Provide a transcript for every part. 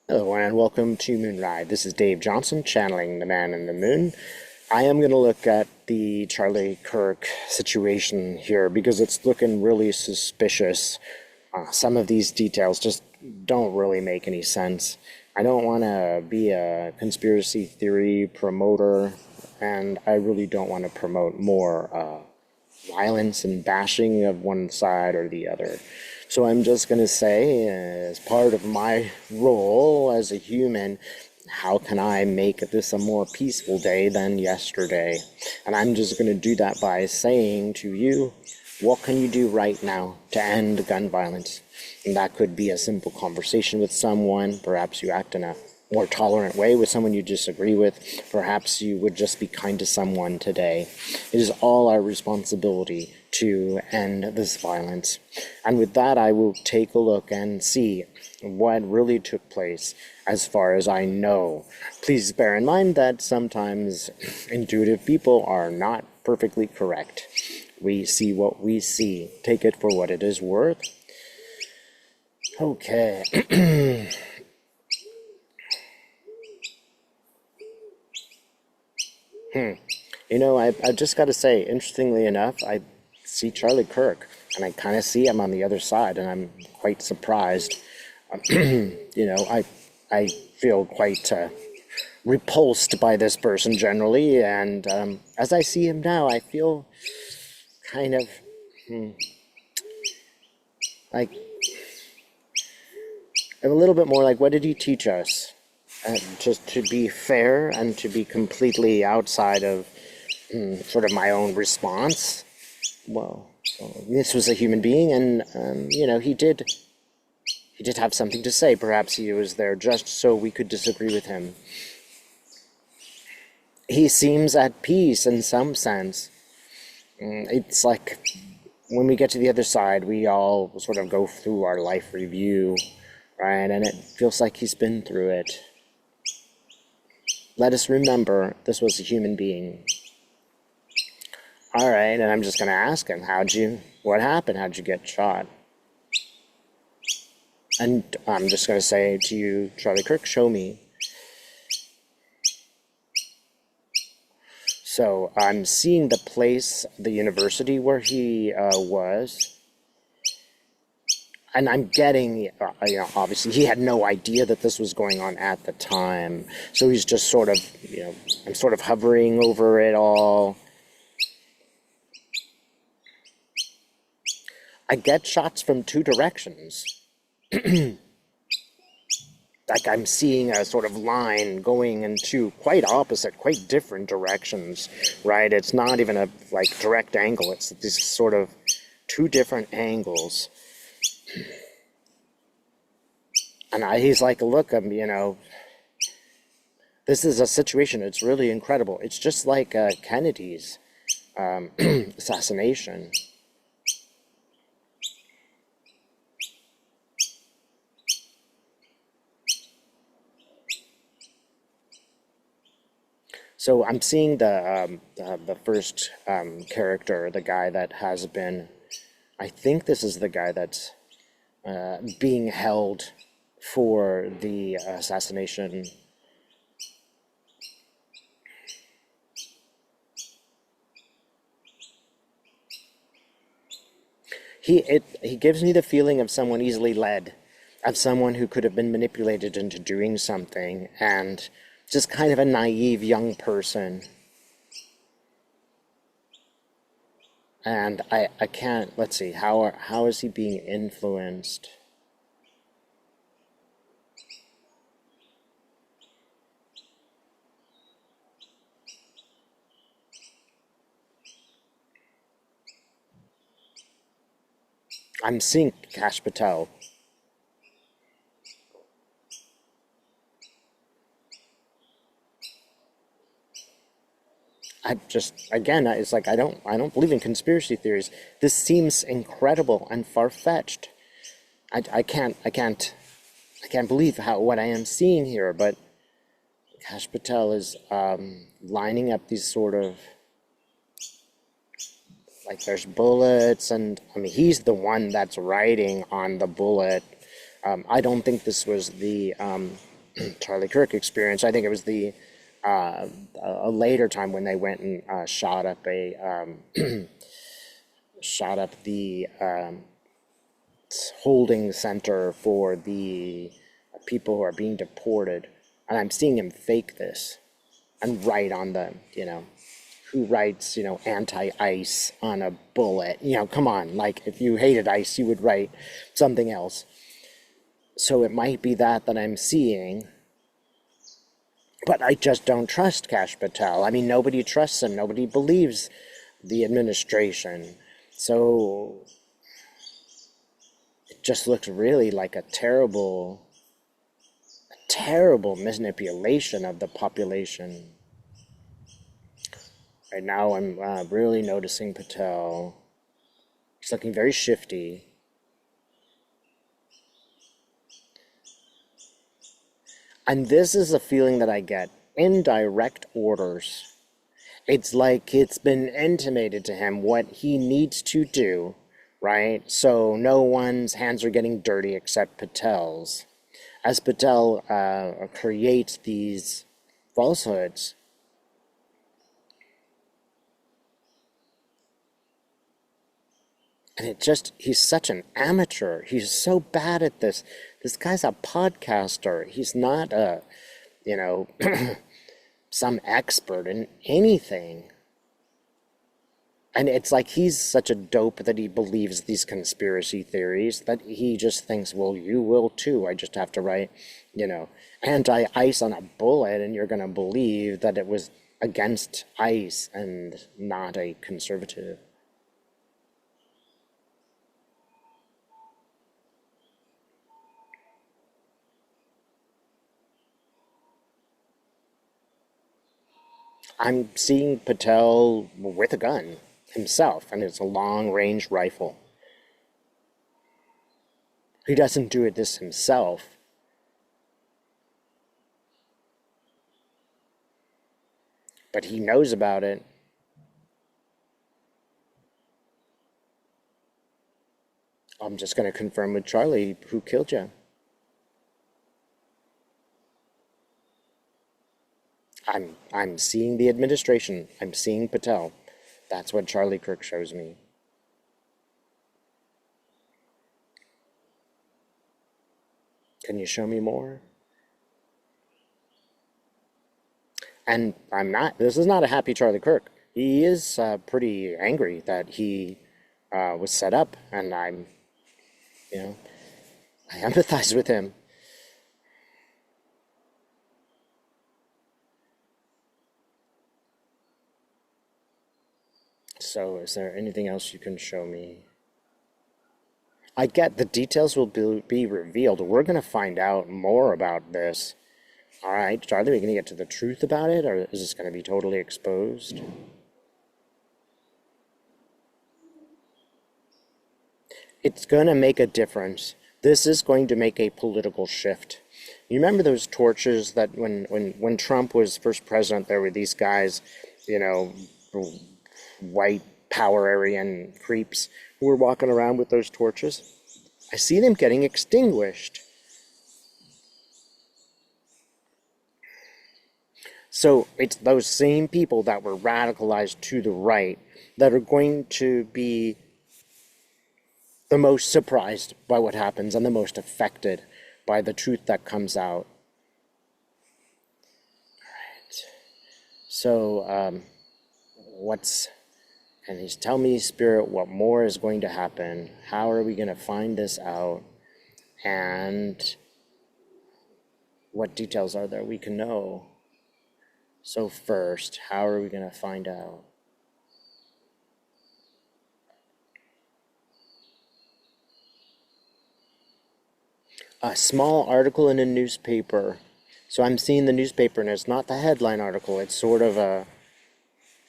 Hello and welcome to Moonride. This is Dave Johnson, channeling the man in the moon. I am going to look at the Charlie Kirk situation here because it's looking really suspicious. Some of these details just don't really make any sense. I don't want to be a conspiracy theory promoter, and I really don't want to promote more violence and bashing of one side or the other. So I'm just going to say, as part of my role as a human, how can I make this a more peaceful day than yesterday? And I'm just going to do that by saying to you, what can you do right now to end gun violence? And that could be a simple conversation with someone. Perhaps you act in a more tolerant way with someone you disagree with. Perhaps you would just be kind to someone today. It is all our responsibility to end this violence. And with that, I will take a look and see what really took place as far as I know. Please bear in mind that sometimes intuitive people are not perfectly correct. We see what we see. Take it for what it is worth. Okay. You know, I've just got to say, interestingly enough, I see Charlie Kirk, and I kind of see him on the other side, and I'm quite surprised. You know, I feel quite repulsed by this person generally, and as I see him now, I feel kind of like a little bit more like, what did he teach us? Just to be fair and to be completely outside of sort of my own response. Well, this was a human being, and you know, he did have something to say. Perhaps he was there just so we could disagree with him. He seems at peace in some sense. It's like when we get to the other side, we all sort of go through our life review, right? And it feels like he's been through it. Let us remember this was a human being. All right, and I'm just going to ask him, what happened? How'd you get shot? And I'm just going to say to you, Charlie Kirk, show me. So I'm seeing the place, the university where he was. And I'm getting, you know, obviously he had no idea that this was going on at the time. So he's just sort of, you know, I'm sort of hovering over it all. I get shots from two directions. Like I'm seeing a sort of line going in two quite opposite, quite different directions, right? It's not even a like direct angle. It's these sort of two different angles. And he's like, look, you know, this is a situation. It's really incredible. It's just like Kennedy's assassination. So I'm seeing the first character, the guy that has been. I think this is the guy that's being held for the assassination. He gives me the feeling of someone easily led, of someone who could have been manipulated into doing something, and just kind of a naive young person. And I can't, let's see, how is he being influenced? I'm seeing Patel. I just, again, it's like I don't believe in conspiracy theories. This seems incredible and far-fetched. I can't believe what I am seeing here. But Patel is lining up these sort of, like, there's bullets, and I mean he's the one that's writing on the bullet. I don't think this was the Charlie Kirk experience. I think it was a later time when they went and shot up the holding center for the people who are being deported, and I'm seeing him fake this and write on the, who writes, anti-ice on a bullet? Come on, like if you hated ice, you would write something else. So it might be that I'm seeing, but I just don't trust Kash Patel. I mean, nobody trusts him. Nobody believes the administration. So it just looks really like a terrible manipulation of the population. Right now, I'm really noticing Patel. He's looking very shifty. And this is a feeling that I get. Indirect orders. It's like it's been intimated to him what he needs to do, right? So no one's hands are getting dirty except Patel's. As Patel creates these falsehoods, and he's such an amateur. He's so bad at this. This guy's a podcaster. He's not some expert in anything. And it's like he's such a dope that he believes these conspiracy theories that he just thinks, well, you will too. I just have to write, anti-ice on a bullet, and you're going to believe that it was against ice and not a conservative. I'm seeing Patel with a gun himself, and it's a long-range rifle. He doesn't do this himself. But he knows about it. I'm just going to confirm with Charlie, who killed you? I'm seeing the administration. I'm seeing Patel. That's what Charlie Kirk shows me. Can you show me more? And this is not a happy Charlie Kirk. He is pretty angry that he was set up, and I empathize with him. So, is there anything else you can show me? I get the details will be revealed. We're going to find out more about this. All right, Charlie, are we going to get to the truth about it, or is this going to be totally exposed? It's going to make a difference. This is going to make a political shift. You remember those torches that when Trump was first president, there were these guys, white power Aryan creeps who were walking around with those torches? I see them getting extinguished. So it's those same people that were radicalized to the right that are going to be the most surprised by what happens and the most affected by the truth that comes out. All right. So, and he's telling me, Spirit, what more is going to happen? How are we going to find this out? And what details are there we can know? So first, how are we going to find out? A small article in a newspaper. So I'm seeing the newspaper, and it's not the headline article. It's sort of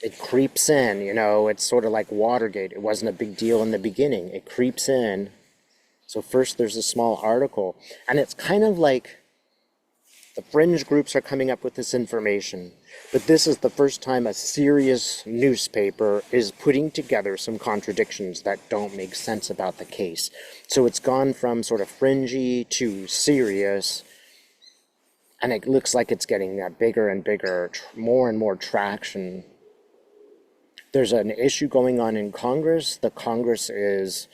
it creeps in, it's sort of like Watergate. It wasn't a big deal in the beginning. It creeps in. So first there's a small article, and it's kind of like the fringe groups are coming up with this information, but this is the first time a serious newspaper is putting together some contradictions that don't make sense about the case. So it's gone from sort of fringy to serious, and it looks like it's getting bigger and bigger, more and more traction. There's an issue going on in Congress. The Congress is,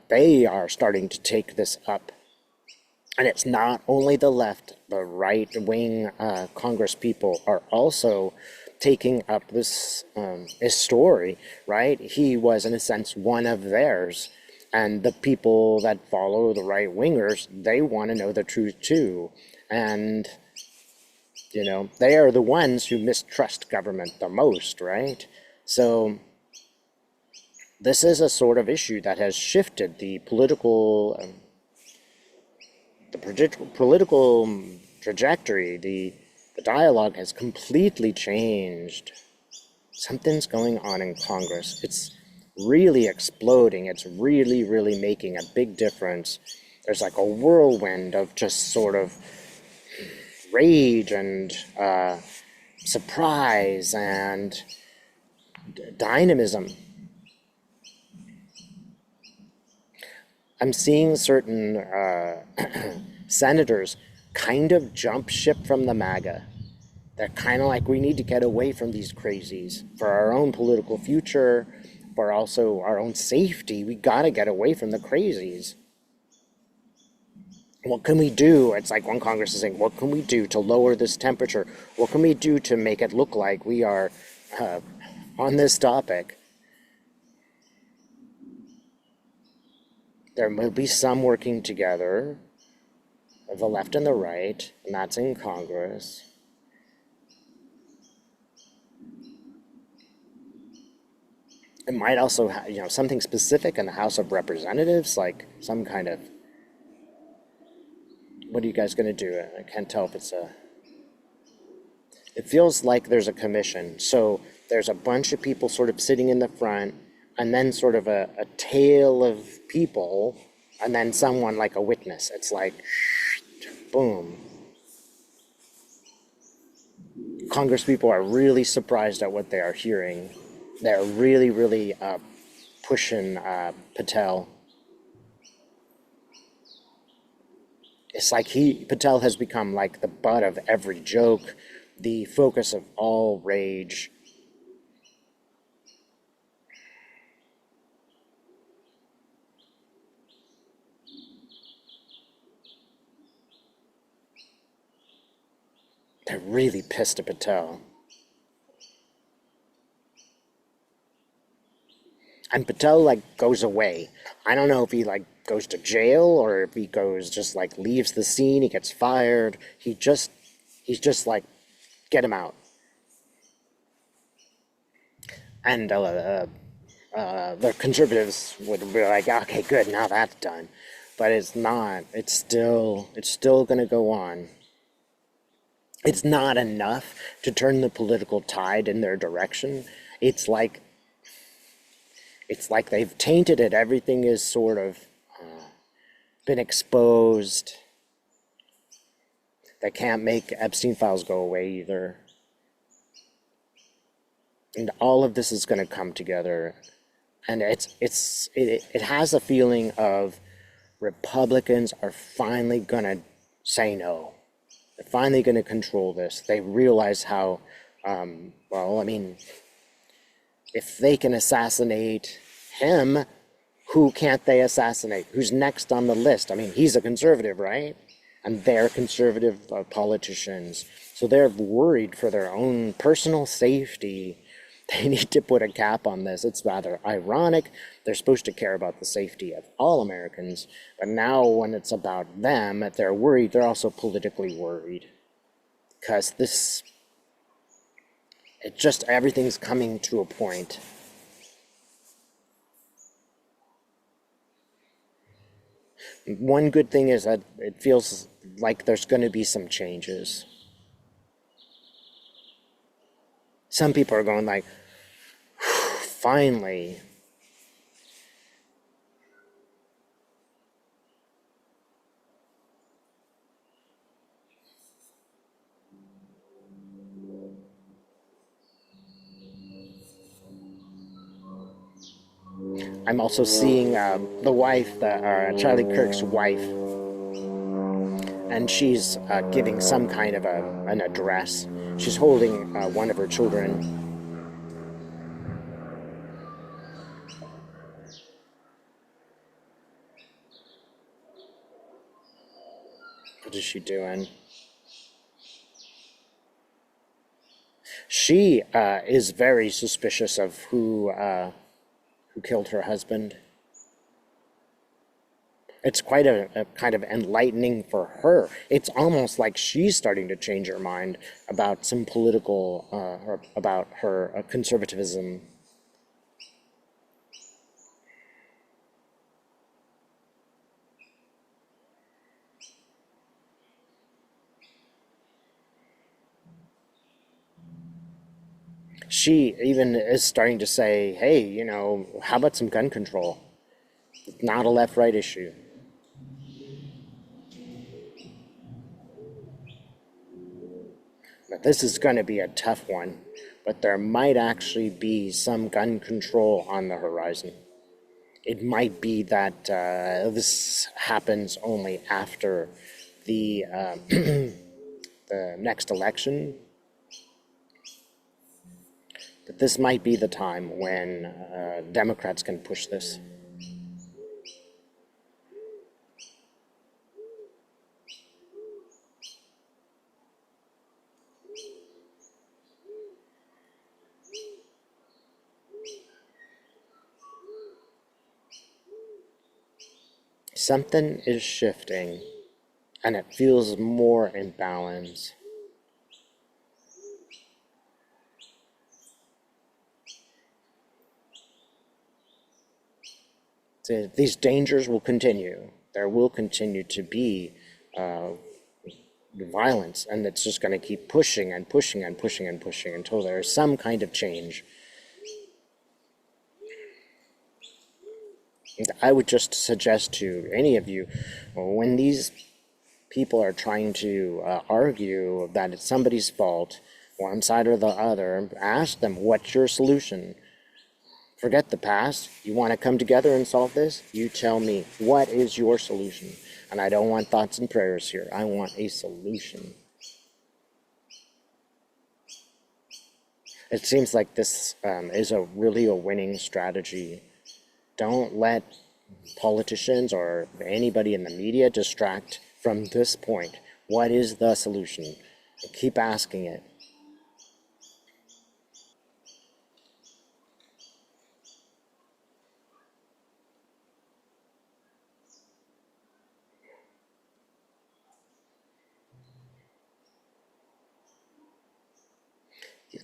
they are starting to take this up. And it's not only the left, the right-wing Congress people are also taking up this story, right? He was, in a sense, one of theirs. And the people that follow the right-wingers, they want to know the truth too. And, you know, they are the ones who mistrust government the most, right? So this is a sort of issue that has shifted the political trajectory. The dialogue has completely changed. Something's going on in Congress. It's really exploding. It's really, really making a big difference. There's like a whirlwind of just sort of rage and surprise and dynamism. I'm seeing certain senators kind of jump ship from the MAGA. They're kind of like, we need to get away from these crazies for our own political future, for also our own safety. We got to get away from the crazies. What can we do? It's like one Congress is saying, what can we do to lower this temperature? What can we do to make it look like we are on this topic? There will be some working together, the left and the right, and that's in Congress. It might also have, you know, something specific in the House of Representatives, like some kind of, what are you guys going to do? I can't tell if it's it feels like there's a commission. So there's a bunch of people sort of sitting in the front, and then sort of a tail of people, and then someone like a witness. It's like, boom. Congress people are really surprised at what they are hearing. They're really, really pushing Patel. It's like Patel has become like the butt of every joke, the focus of all rage. They're really pissed at Patel. And Patel like goes away. I don't know if he like goes to jail or if he goes just like leaves the scene, he gets fired. He's just like, get him out. And the conservatives would be like, okay, good, now that's done. But it's not. It's still going to go on. It's not enough to turn the political tide in their direction. It's like they've tainted it. Everything is sort of been exposed. They can't make Epstein files go away either. And all of this is going to come together. And it has a feeling of Republicans are finally going to say no. They're finally going to control this. They realize how, well, I mean, if they can assassinate him, who can't they assassinate? Who's next on the list? I mean, he's a conservative, right? And they're conservative politicians. So they're worried for their own personal safety. They need to put a cap on this. It's rather ironic. They're supposed to care about the safety of all Americans. But now when it's about them, they're worried. They're also politically worried. Because everything's coming to a point. One good thing is that it feels like there's going to be some changes. Some people are going like, finally. I'm also seeing the wife, Charlie Kirk's wife, and she's giving some kind of an address. She's holding one of her children. What is she doing? She is very suspicious of who killed her husband. It's quite a kind of enlightening for her. It's almost like she's starting to change her mind about some political, or about her conservatism. She even is starting to say, hey, how about some gun control? Not a left-right issue. But this is going to be a tough one. But there might actually be some gun control on the horizon. It might be that this happens only after the the next election. But this might be the time when Democrats can push this. Something is shifting, and it feels more in balance. These dangers will continue. There will continue to be violence, and it's just going to keep pushing and pushing and pushing and pushing until there's some kind of change. And I would just suggest to any of you, when these people are trying to argue that it's somebody's fault, one side or the other, ask them, what's your solution? Forget the past. You want to come together and solve this? You tell me, what is your solution? And I don't want thoughts and prayers here. I want a solution. It seems like this is really a winning strategy. Don't let politicians or anybody in the media distract from this point. What is the solution? Keep asking it.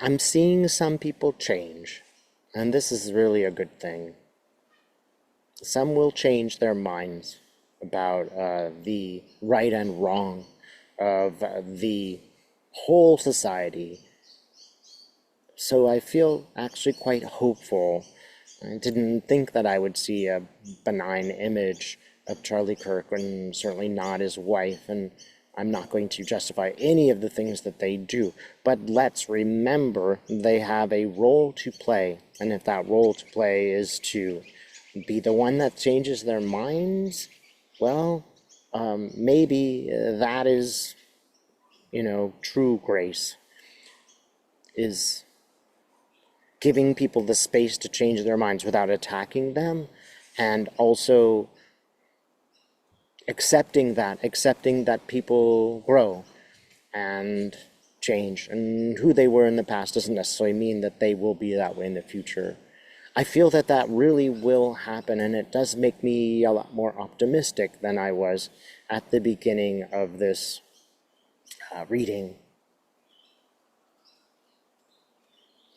I'm seeing some people change, and this is really a good thing. Some will change their minds about the right and wrong of the whole society. So I feel actually quite hopeful. I didn't think that I would see a benign image of Charlie Kirk, and certainly not his wife, and I'm not going to justify any of the things that they do. But let's remember they have a role to play, and if that role to play is to be the one that changes their minds, well, maybe that is, true grace, is giving people the space to change their minds without attacking them, and also accepting that people grow and change, and who they were in the past doesn't necessarily mean that they will be that way in the future. I feel that that really will happen, and it does make me a lot more optimistic than I was at the beginning of this reading.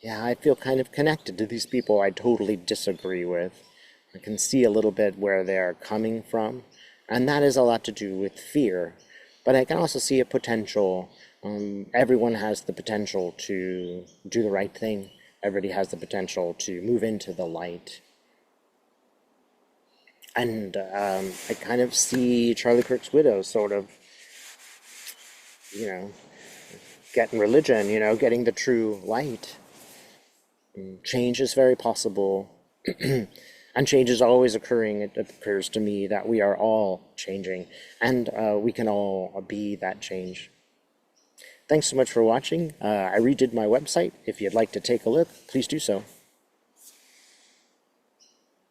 Yeah, I feel kind of connected to these people I totally disagree with. I can see a little bit where they're coming from, and that is a lot to do with fear. But I can also see a potential. Everyone has the potential to do the right thing. Everybody has the potential to move into the light. And I kind of see Charlie Kirk's widow sort of, getting religion, getting the true light. Change is very possible. And change is always occurring. It occurs to me that we are all changing, and we can all be that change. Thanks so much for watching. I redid my website. If you'd like to take a look, please do so.